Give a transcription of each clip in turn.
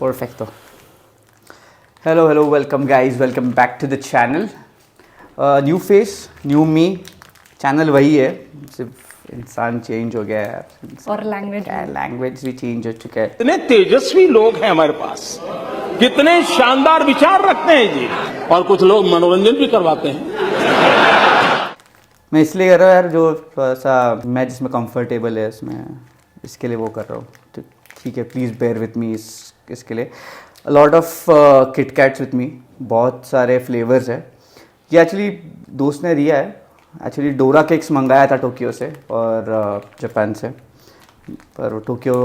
Perfecto. Hello, welcome guys, welcome back to the channel. New face, new me. Channel वही है, सिर्फ इंसान change हो गया है और लैंग्वेज भी चेंज हो चुका है. कितने तेजस्वी लोग हैं हमारे पास, कितने शानदार विचार रखते हैं जी, और कुछ लोग मनोरंजन भी करवाते हैं. मैं इसलिए कर रहा हूँ यार, जो थोड़ा सा मैं जिसमें कंफर्टेबल है इसमें, इसके लिए वो कर रहा हूँ. तो ठीक है, प्लीज़ बेयर विथ मी इसके लिए. लॉट ऑफ किटकैट्स विथ मी, बहुत सारे फ्लेवर्स है. ये एक्चुअली दोस्त ने दिया है. एक्चुअली डोरा केक्स मंगाया था टोक्यो से और जापान से, पर टोक्यो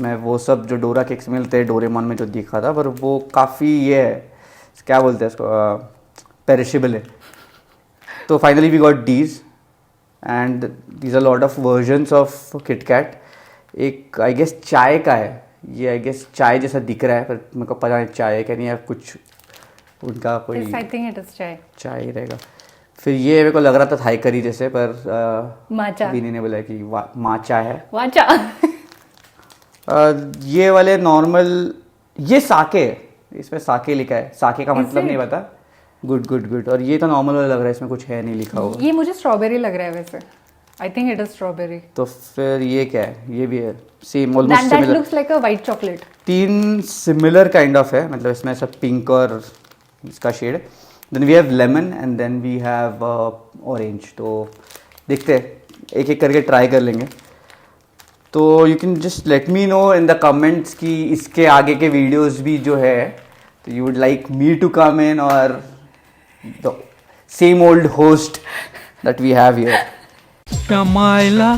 में वो सब जो डोरा केक्स मिलते हैं डोरेमोन में जो दिखा था, पर वो काफ़ी ये है, क्या बोलते हैं इसको, पेरिशेबल है. तो finally we got these and these are lot of versions of KitKat. एक आई गेस चाय का है ये, आई गेस चाय जैसा दिख रहा है, पर मेरे को पता नहीं चाय है क्या नहीं, या कुछ उनका कोई चाय ही रहेगा. फिर ये मेरे को लग रहा था थाई करी जैसे, पर माचा बीनी ने बोला कि माचा है. माचा ये वाले नॉर्मल, ये साके है, इसमें साके लिखा है. साके का मतलब नहीं पता. गुड. और ये तो नॉर्मल वाला लग रहा है, इसमें कुछ है नहीं लिखा हुआ. ये मुझे स्ट्रॉबेरी लग रहा है वैसे. I think it is strawberry. तो फिर ये क्या है? ये भी है same, almost that looks like a white chocolate. 3 similar kind of है, मतलब इसमें सब पिंक और इसका shade. Then we have lemon and then we have orange. तो देखते हैं, एक एक करके ट्राई कर लेंगे. तो you can just let me know in the comments कि इसके आगे के वीडियोस भी जो है, तो you would like me to come in और the same old host that we have here. कमाइला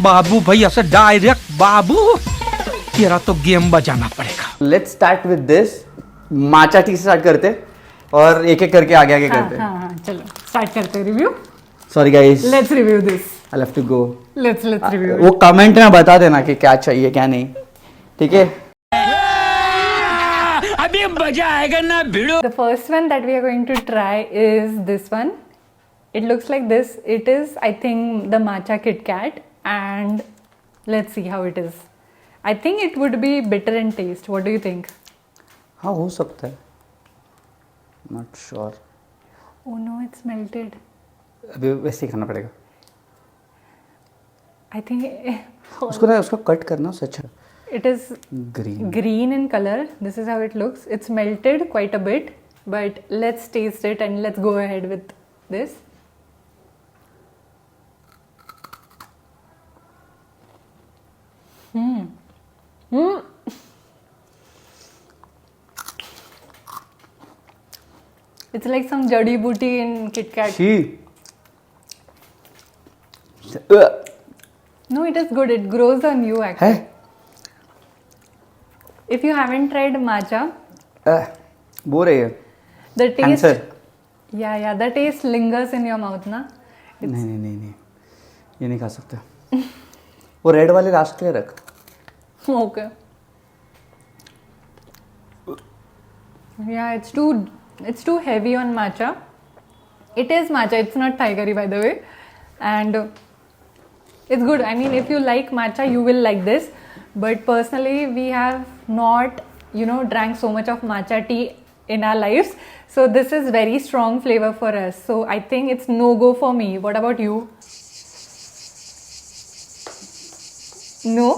बाबू भाई, ऐसा डायरेक्ट बाबू, तेरा तो गेम बजाना पड़ेगा. Let's start with this. Matcha tea से स्टार्ट करते और एक एक करके आगे करते. हाँ, चलो स्टार्ट करते हैं review. Sorry guys, let's review this. I have to go. Let's review. वो कमेंट में बता देना कि क्या चाहिए क्या नहीं, ठीक है? अभी मजा आएगा ना भिड़ो. The first one that we are going to try is this one. It looks like this. It is, I think, the Matcha KitKat, and let's see how it is. I think it would be bitter in taste. What do you think? हाँ, हो सकता है. Not sure. Oh no, it's melted. अभी वैसे ही खाना पड़ेगा. I think उसको cut करना उससे अच्छा. it is green in color. This is how it looks. It's melted quite a bit, but let's taste it and let's go ahead with this. It's like some jadi booty in KitKat. No, it is good. It grows on you actually. है? If you haven't tried matcha, बोल रही है. the taste. Answer. Yeah, the taste lingers in your mouth, ना? नहीं, ये नहीं खा सकते. वो रेड वाले लास्ट के लिए रख. Okay. Yeah, it's too heavy on matcha. It is matcha. It's not Thai curry, by the way, and it's good. I mean, if you like matcha, you will like this. But personally, we have not, drank so much of matcha tea in our lives. So this is very strong flavor for us. So I think it's no go for me. What about you? No.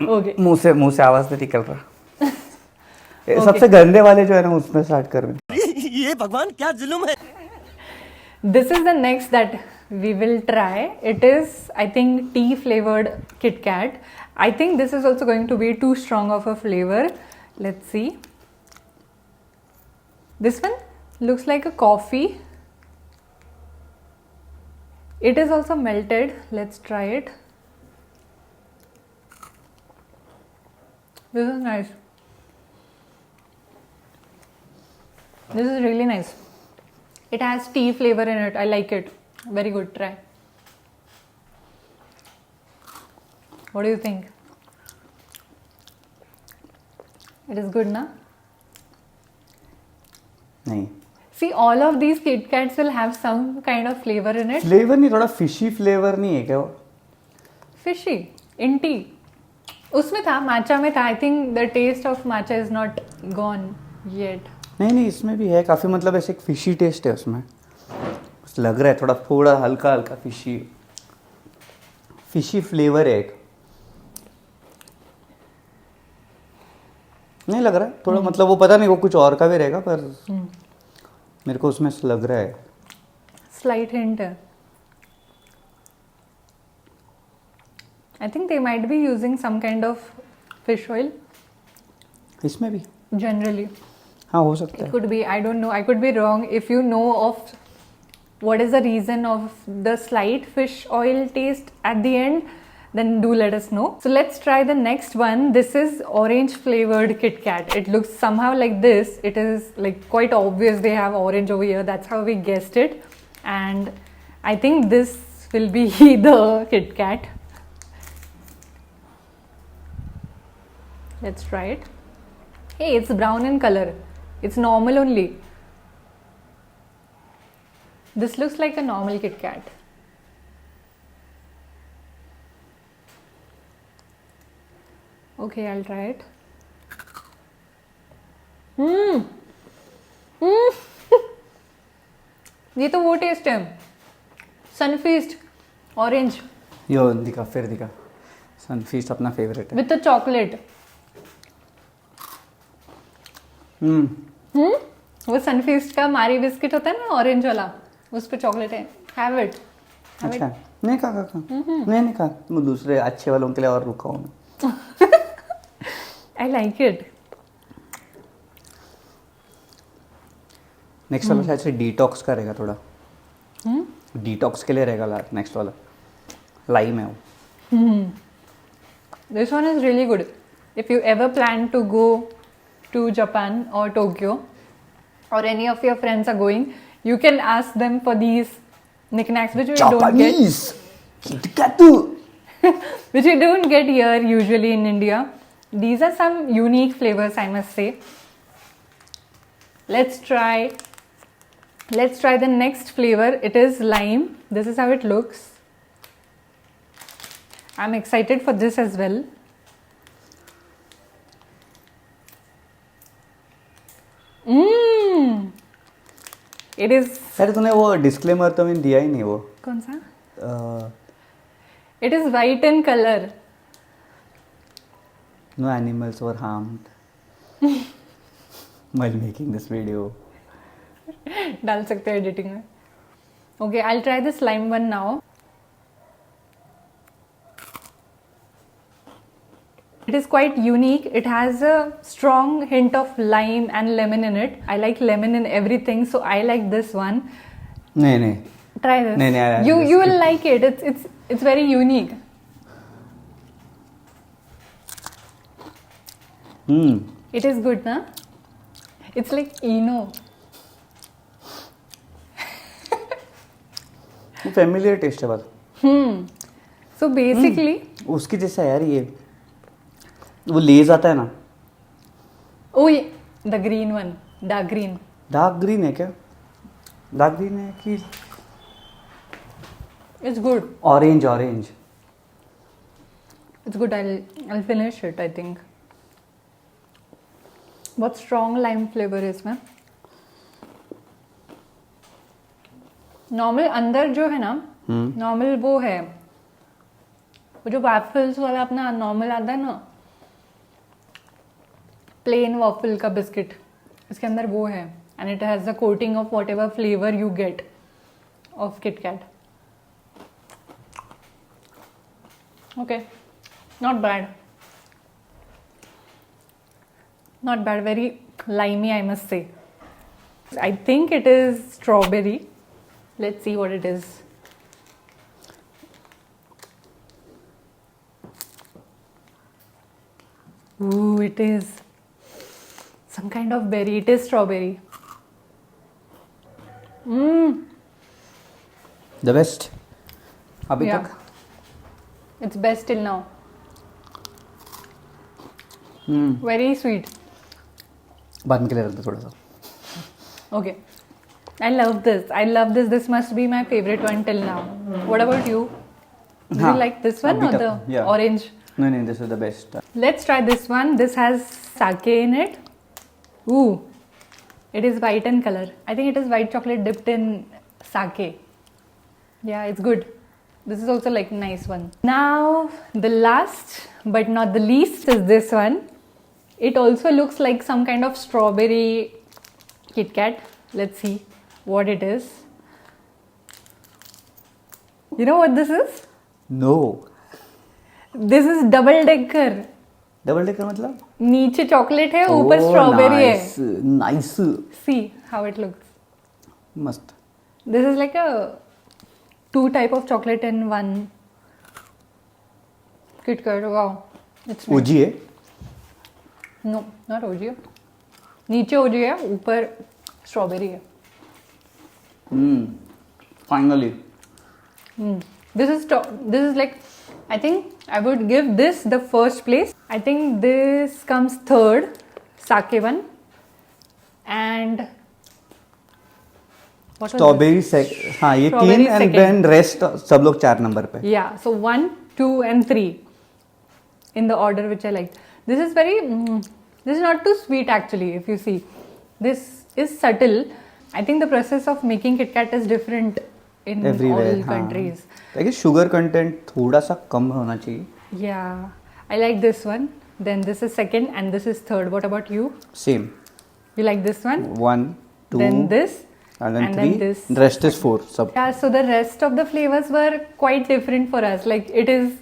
Okay. मुंह से आवाज नहीं निकल रहा. सबसे गंदे वाले जो है ना, उसमें स्टार्ट कर. ये भगवान क्या जुल्म है. This is the next that we will try. It is, I think, tea flavored KitKat. I think this is also going to be too strong of a flavor. Let's see. This one looks like a coffee. It is also melted. Let's try it. This is nice. This is really nice. It has tea flavor in it. I like it. Very good. Try. What do you think? It is good, na? नहीं. See, all of these KitKats will have some kind of flavor in it. Flavour नहीं, थोड़ा fishy flavour नहीं है क्या वो? Fishy in tea. उसमें था, matcha में था. I think the taste of matcha is not gone yet. नहीं इसमें भी है काफ़ी, मतलब ऐसे एक फिशी टेस्ट है उसमें, लग रहा है थोड़ा थोड़ा हल्का हल्का फिशी फ्लेवर है एक. नहीं लग रहा है थोड़ा, मतलब वो पता नहीं वो कुछ और का भी रहेगा, पर मेरे को उसमें से लग रहा है. Slight hint है. I think they might be using some kind of fish oil. इसमें भी Generally, हाँ हो सकता it है. could be. I don't know. I could be wrong. If you know of what is the reason of the slight fish oil taste at the end, then do let us know. So let's try the next one. This is orange flavored KitKat. It looks somehow like this. It is like quite obvious they have orange over here. That's how we guessed it. And I think this will be the KitKat. Let's try it. Hey, it's brown in color. It's normal only. This looks like a normal KitKat. Okay, I'll try it. ये तो वो test है, Sunfeast orange. यो दिखा, फिर दिखा. सनफीस्ट अपना favourite है. With the chocolate. वो सनफीस्ट का मारी बिस्किट होता है ना ऑरेंज वाला, उस पे चॉकलेट है. Have it. अच्छा नहीं खा नहीं खा, मैं दूसरे अच्छे वालों के लिए और रुका हूँ. I like it. नेक्स्ट वाला शायद से डिटॉक्स का रहेगा थोड़ा. डिटॉक्स के लिए रहेगा नेक्स्ट वाला. लाइम है वो. This one is really good. If you ever plan to go to Japan or Tokyo, or any of your friends are going, you can ask them for these knickknacks which we don't get. Japanese KitKat. Which you don't get here usually in India. These are some unique flavors, I must say. Let's try the next flavor. It is lime. This is how it looks. I'm excited for this as well. It is. अरे तूने वो disclaimer तो मैंने दिया ही नहीं वो. कौन सा? It is white in color. No animals were harmed while making this video. डाल सकते हैं एडिटिंग में. Okay, I'll try this lime one now. It is quite unique. It has a strong hint of lime and lemon in it. I like lemon in everything, so I like this one. नहीं Try this. नहीं, you will like it. It's very unique. It is good, na? It's like Eno. Familiar taste है बस. So basically, उसकी जैसा यार ये वो लेज आता है ना. oh, the green one, dark green. Dark green है क्या? डार्क ग्रीन है कि It's good. Orange. It's good. I'll finish it, I think. बहुत strong lime flavor है इसमें. नॉर्मल अंदर जो है ना, नॉर्मल वो है, वो जो वैफल्स वाला अपना नॉर्मल आता है ना, प्लेन वॉफल का बिस्किट, इसके अंदर वो है. And it has the coating of what ever flavour you get of KitKat. Okay, not bad. Not bad, very limey, I must say. I think it is strawberry. Let's see what it is. Ooh, it is some kind of berry. It is strawberry. The best अभी Yeah. तक. It's best till now. Very sweet. बाद में के लिए रख दो थोड़ा सा. Okay. I love this. This must be my favorite one till now. What about you? Do you हाँ, like this one अभी or तक, the yeah. orange? No, this is the best. Let's try this one. This has sake in it. Ooh, it is white in color. I think it is white chocolate dipped in sake. Yeah, it's good. This is also like nice one. Now the last but not the least is this one. It also looks like some kind of strawberry KitKat. Let's see what it is. You know what this is? No. This is double decker. Double decker मतलब? नीचे chocolate है ऊपर strawberry है. Nice. See how it looks. मस्त. This is like a 2 type of chocolate in one KitKat. Wow, it's nice. ओजी है? No, not OG. नीचे OG है ऊपर स्ट्रॉबेरी है. Finally. This is like, I think I would give this the first place. I think this comes third, sake one, and what was strawberry हाँ ये Strawberry 3 and second. then rest सब लोग 4 number पे. Yeah, so 1, 2 and 3 in the order which I liked. This is very, this is not too sweet actually if you see. This is subtle. I think the process of making KitKat is different in Everywhere, all countries. देखिए sugar content थोड़ा सा कम होना चाहिए. Yeah, I like this one. Then this is second and this is third. What about you? Same. You like this one? 1, 2, Then this. and then and 3. then this. Rest is 4. सब. Yeah, so the rest of the flavors were quite different for us. Like it is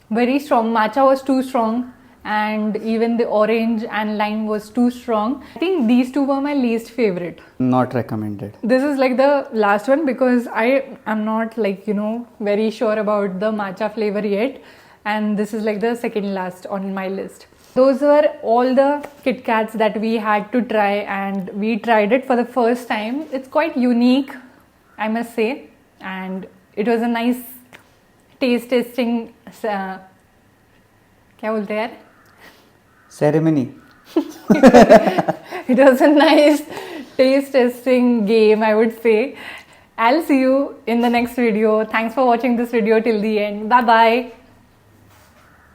very strong. Matcha was too strong, and even the orange and lime was too strong. I think these two were my least favorite. Not recommended. This is like the last one because I am not like very sure about the matcha flavor yet, and this is like the second last on my list. Those were all the KitKats that we had to try, and we tried it for the first time. It's quite unique, I must say, and it was a nice taste testing. क्या बोलते हैं यार? Ceremony. It was a nice taste testing game, I would say. I'll see you in the next video. Thanks for watching this video till the end. Bye bye.